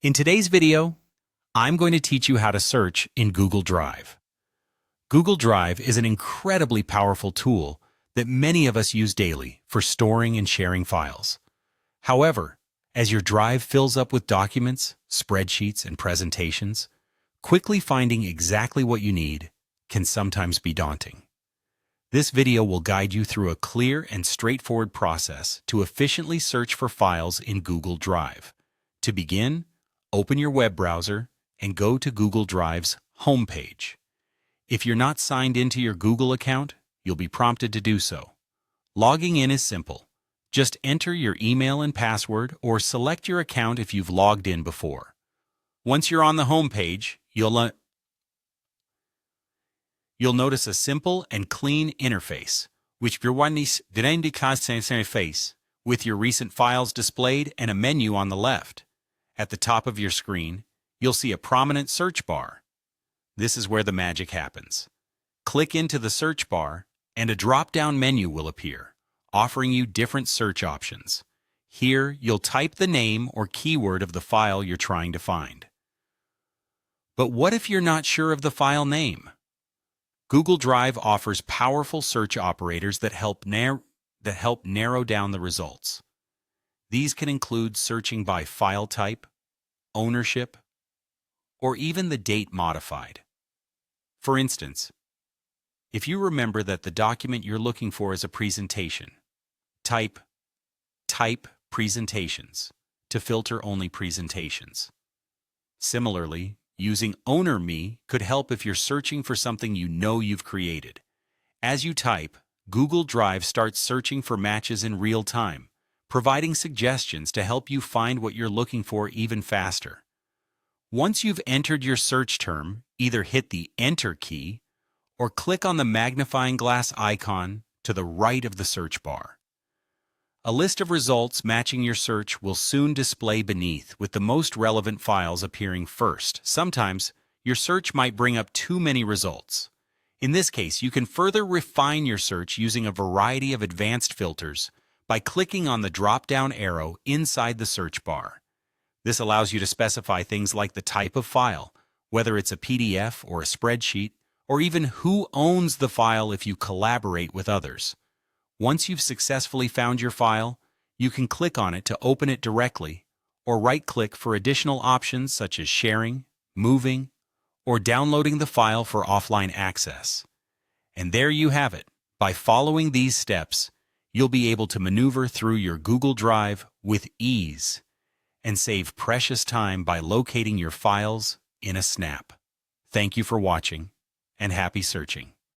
In today's video, I'm going to teach you how to search in Google Drive. Google Drive is an incredibly powerful tool that many of us use daily for storing and sharing files. However, as your drive fills up with documents, spreadsheets, and presentations, quickly finding exactly what you need can sometimes be daunting. This video will guide you through a clear and straightforward process to efficiently search for files in Google Drive. To begin, open your web browser and go to Google Drive's homepage. If you're not signed into your Google account, you'll be prompted to do so. Logging in is simple. Just enter your email and password or select your account if you've logged in before. Once you're on the homepage, you'll notice a simple and clean interface, with your recent files displayed and a menu on the left. At the top of your screen, you'll see a prominent search bar. This is where the magic happens. Click into the search bar, and a drop-down menu will appear, offering you different search options. Here, you'll type the name or keyword of the file you're trying to find. But what if you're not sure of the file name? Google Drive offers powerful search operators that help narrow down the results. These can include searching by file type, ownership, or even the date modified. For instance, if you remember that the document you're looking for is a presentation, type presentations to filter only presentations. Similarly, using owner me could help if you're searching for something you know you've created. As you type, Google Drive starts searching for matches in real time, providing suggestions to help you find what you're looking for even faster. Once you've entered your search term, either hit the Enter key or click on the magnifying glass icon to the right of the search bar. A list of results matching your search will soon display beneath, with the most relevant files appearing first. Sometimes, your search might bring up too many results. In this case, you can further refine your search using a variety of advanced filters by clicking on the drop-down arrow inside the search bar. This allows you to specify things like the type of file, whether it's a PDF or a spreadsheet, or even who owns the file if you collaborate with others. Once you've successfully found your file, you can click on it to open it directly, or right-click for additional options such as sharing, moving, or downloading the file for offline access. And there you have it. By following these steps, you'll be able to maneuver through your Google Drive with ease and save precious time by locating your files in a snap. Thank you for watching, and happy searching.